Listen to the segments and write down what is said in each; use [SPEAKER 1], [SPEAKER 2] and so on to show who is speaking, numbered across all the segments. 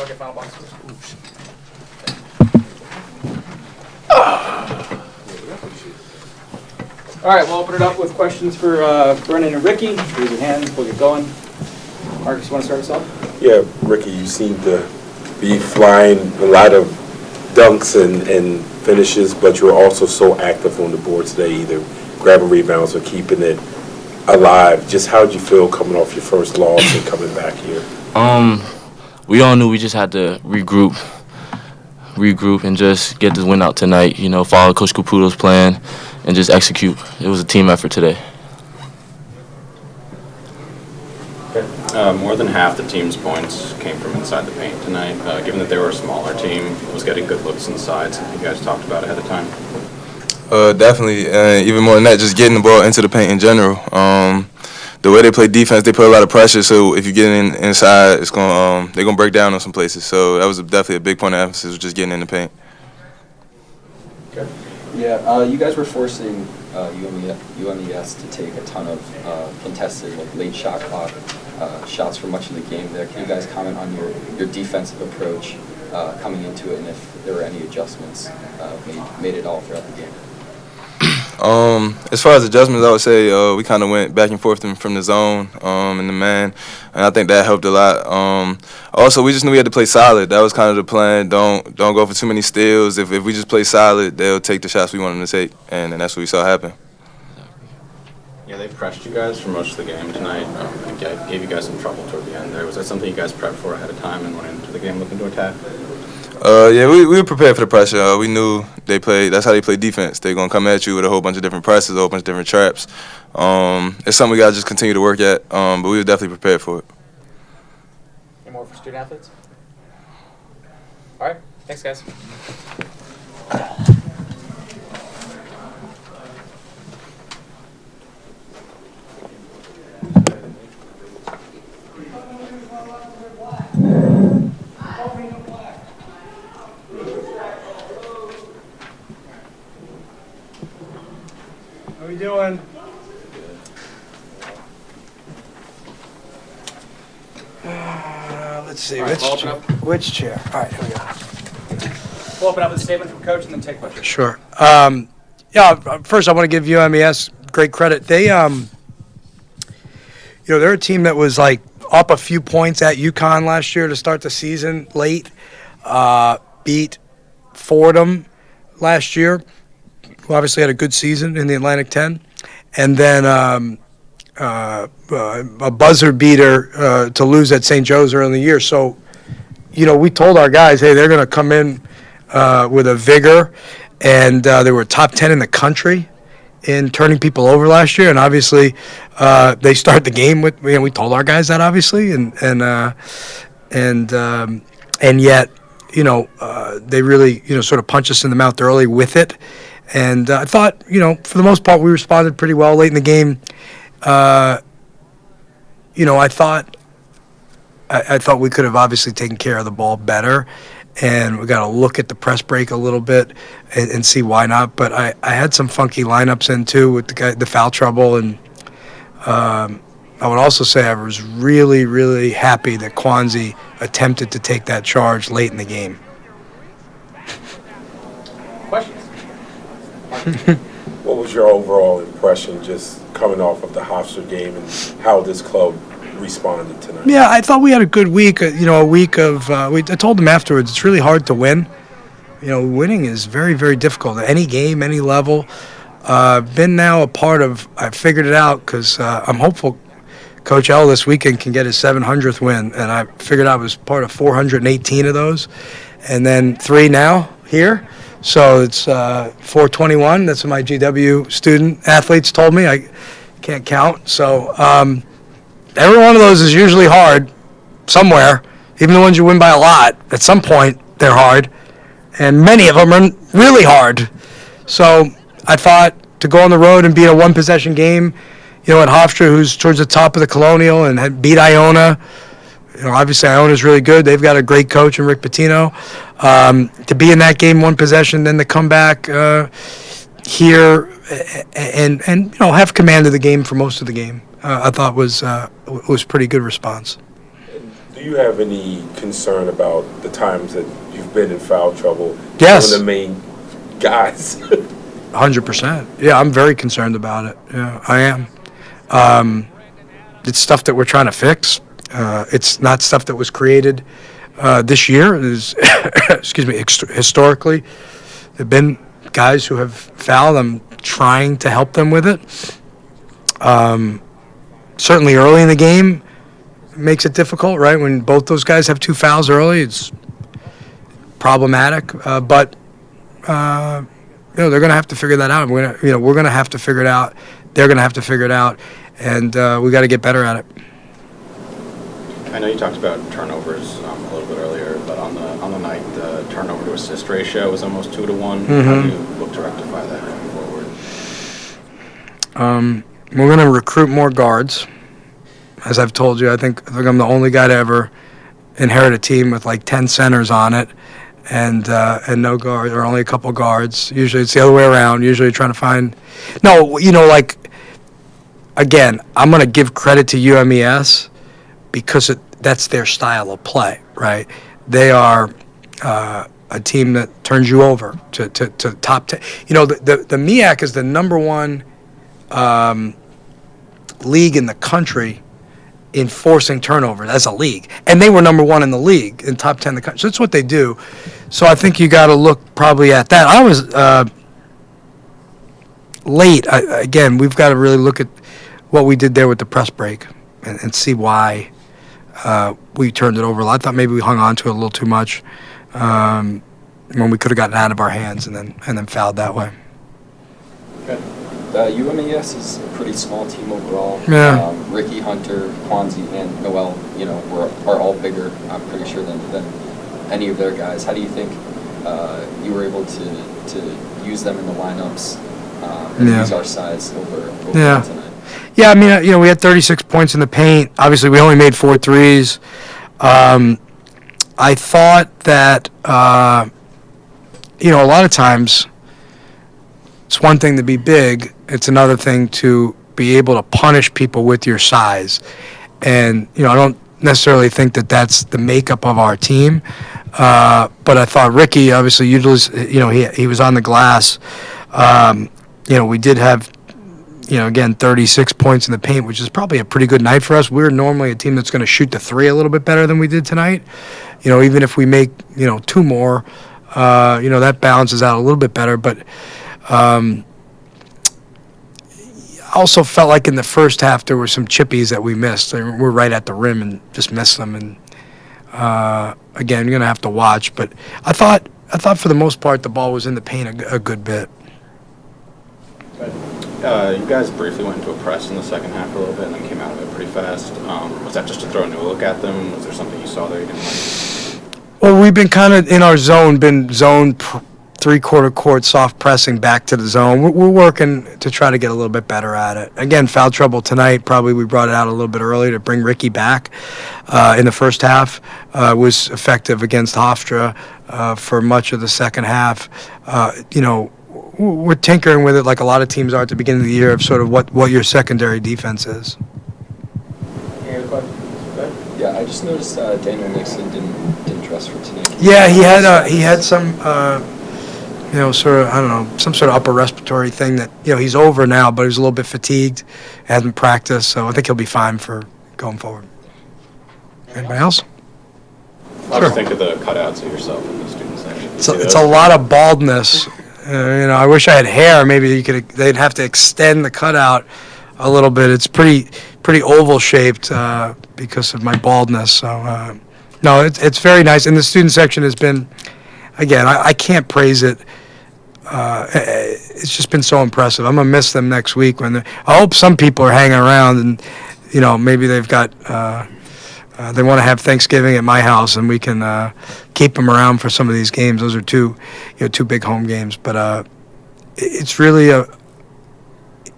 [SPEAKER 1] Go get final box. All right, we'll open it up with questions for Brennan and Ricky. Raise your hand. We'll get going. Marcus, you want to start us off?
[SPEAKER 2] Yeah, Ricky, you seem to be flying a lot of dunks and finishes, but you're also so active on the board today, either grabbing rebounds or keeping it alive. Just how did you feel coming off your first loss and coming back here?
[SPEAKER 3] We all knew we just had to regroup and just get this win out tonight. You know, follow Coach Caputo's plan and just execute. It was a team effort today.
[SPEAKER 4] More than half the team's points came from inside the paint tonight. Given that they were a smaller team, was getting good looks inside, something you guys talked about ahead of time?
[SPEAKER 5] Definitely, even more than that, just getting the ball into the paint in general. The way they play defense, they put a lot of pressure. So if you get inside, it's they're gonna break down on some places. So that was definitely a big point of emphasis, just getting in the paint.
[SPEAKER 6] Okay. Yeah, you guys were forcing UMES to take a ton of contested, like late shot clock shots for much of the game. There, can you guys comment on your defensive approach coming into it, and if there were any adjustments made at all throughout the game?
[SPEAKER 5] As far as adjustments, I would say we kind of went back and forth from the zone and the man, and I think that helped a lot. Also, we just knew we had to play solid. That was kind of the plan. Don't go for too many steals. If we just play solid, they'll take the shots we want them to take, and that's what we saw happen.
[SPEAKER 4] Yeah, they pressed you guys for most of the game tonight. And gave you guys some trouble toward the end there. Was that something you guys prepped for ahead of time and went into the game looking to attack?
[SPEAKER 5] Yeah, we were prepared for the pressure. We knew they played. That's how they play defense. They're gonna come at you with a whole bunch of different presses, a whole bunch of different traps. It's something we gotta just continue to work at. But we were definitely prepared for it.
[SPEAKER 1] Any more for student athletes? All right, thanks, guys.
[SPEAKER 7] How we doing? Let's see,
[SPEAKER 1] All right,
[SPEAKER 7] which chair? All right, here we go.
[SPEAKER 1] We'll open up with a statement from Coach and then take questions.
[SPEAKER 7] Sure. First I want to give UMES great credit. They, they're a team that was like up a few points at UConn last year to start the season late. Beat Fordham last year, who obviously had a good season in the Atlantic 10. And then a buzzer beater to lose at St. Joe's early in the year. So, we told our guys, hey, they're going to come in with a vigor. And they were top 10 in the country in turning people over last year. And obviously, they start the game with, we told our guys that, obviously. And yet, they really, sort of punched us in the mouth early with it. And I thought, for the most part, we responded pretty well late in the game. I thought we could have obviously taken care of the ball better, and we got to look at the press break a little bit and see why not. But I had some funky lineups in too with the foul trouble, and I would also say I was really, really happy that Kwanzi attempted to take that charge late in the game.
[SPEAKER 1] Questions?
[SPEAKER 2] What was your overall impression just coming off of the Hofstra game and how this club responded tonight?
[SPEAKER 7] Yeah, I thought we had a good week. A week of I told them afterwards it's really hard to win. Winning is very, very difficult at any game, any level. Been now a part of. I figured it out because I'm hopeful Coach L this weekend can get his 700th win, and I figured I was part of 418 of those, and then 3 now here. So it's 421. That's what my GW student athletes told me. I can't count. So every one of those is usually hard somewhere. Even the ones you win by a lot, at some point they're hard. And many of them are really hard. So I thought to go on the road and beat a one-possession game, at Hofstra, who's towards the top of the Colonial, and had beat Iona. Obviously Iona's really good. They've got a great coach in Rick Pitino. To be in that game, one possession, then to come back here and have command of the game for most of the game, I thought was pretty good response.
[SPEAKER 2] Do you have any concern about the times that you've been in foul trouble?
[SPEAKER 7] Yes.
[SPEAKER 2] One of the main guys.
[SPEAKER 7] 100%. Yeah, I'm very concerned about it. Yeah, I am. It's stuff that we're trying to fix. It's not stuff that was created this year. It is, excuse me, historically, there have been guys who have fouled. I'm trying to help them with it. Certainly early in the game makes it difficult, right? When both those guys have 2 fouls early, it's problematic. But they're going to have to figure that out. We're going to have to figure it out. They're going to have to figure it out, and we got to get better at it.
[SPEAKER 4] I know you talked about turnovers a little bit earlier, but on the night, the turnover to assist ratio was almost 2-1.
[SPEAKER 7] Mm-hmm.
[SPEAKER 4] How do you look to rectify that going forward?
[SPEAKER 7] We're going to recruit more guards. As I've told you, I think I'm the only guy to ever inherit a team with like 10 centers on it, and no guards, or only a couple guards. Usually it's the other way around. Usually trying to find. No, again, I'm going to give credit to UMES because that's their style of play, right? They are a team that turns you over to top 10. The MEAC is the number one league in the country in forcing turnovers as a league. And they were number one in the league, in top 10 in the country. So that's what they do. So I think you got to look probably at that. I was late. Again, we've got to really look at what we did there with the press break and see why we turned it over. I thought maybe we hung on to it a little too much when we could have gotten out of our hands and then fouled that way.
[SPEAKER 6] UMES is a pretty small team overall.
[SPEAKER 7] Yeah.
[SPEAKER 6] Ricky, Hunter, Kwanzi, and Noel, are all bigger, I'm pretty sure, than any of their guys. How do you think you were able to use them in the lineups and use our size over tonight?
[SPEAKER 7] Yeah, I mean, we had 36 points in the paint. Obviously, we only made 4 threes. I thought that, a lot of times it's one thing to be big. It's another thing to be able to punish people with your size. And, I don't necessarily think that that's the makeup of our team. But I thought Ricky, obviously, he was on the glass. We did have, again, 36 points in the paint, which is probably a pretty good night for us. We're normally a team that's going to shoot the 3 a little bit better than we did tonight. Even if we make, 2 more, that balances out a little bit better. But I also felt like in the first half there were some chippies that we missed. We're right at the rim and just missed them. And again, you're going to have to watch. But I thought for the most part the ball was in the paint a good bit.
[SPEAKER 4] You guys briefly went into a press in the second half a little bit and then came out of it pretty fast. Was that just to throw a new look at them? Was there something you saw there you didn't like?
[SPEAKER 7] Well, we've been kind of in our zone, three-quarter court, soft pressing back to the zone. We're working to try to get a little bit better at it. Again, foul trouble tonight. Probably we brought it out a little bit early to bring Ricky back in the first half. Was effective against Hofstra for much of the second half. We're tinkering with it like a lot of teams are at the beginning of the year of sort of what your secondary defense is.
[SPEAKER 1] Any other questions?
[SPEAKER 6] Yeah, I just noticed Daniel Nixon didn't dress for tonight.
[SPEAKER 7] Yeah, he had some sort of, I don't know, some sort of upper respiratory thing that, he's over now, but he's a little bit fatigued, hasn't practiced, so I think he'll be fine for going forward. Anybody else?
[SPEAKER 4] What do you think of the cutouts of yourself in the student section?
[SPEAKER 7] It's a lot of baldness. I wish I had hair. Maybe they'd have to extend the cutout a little bit. It's pretty oval shaped because of my baldness. So no, it's very nice. And the student section has been, again, I can't praise it. It's just been so impressive. I'm gonna miss them next week I hope some people are hanging around and maybe they've got they want to have Thanksgiving at my house and we can keep them around for some of these games. Those are two big home games. But it's really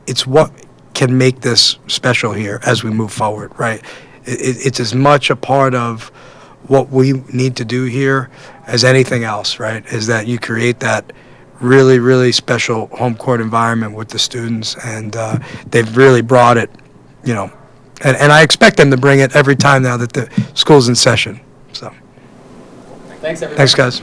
[SPEAKER 7] it's what can make this special here as we move forward, right? It's as much a part of what we need to do here as anything else, right? Is that you create that really, really special home court environment with the students, and they've really brought it, And I expect them to bring it every time now that the school's in session. So,
[SPEAKER 1] Thanks, everybody.
[SPEAKER 7] thanks, guys.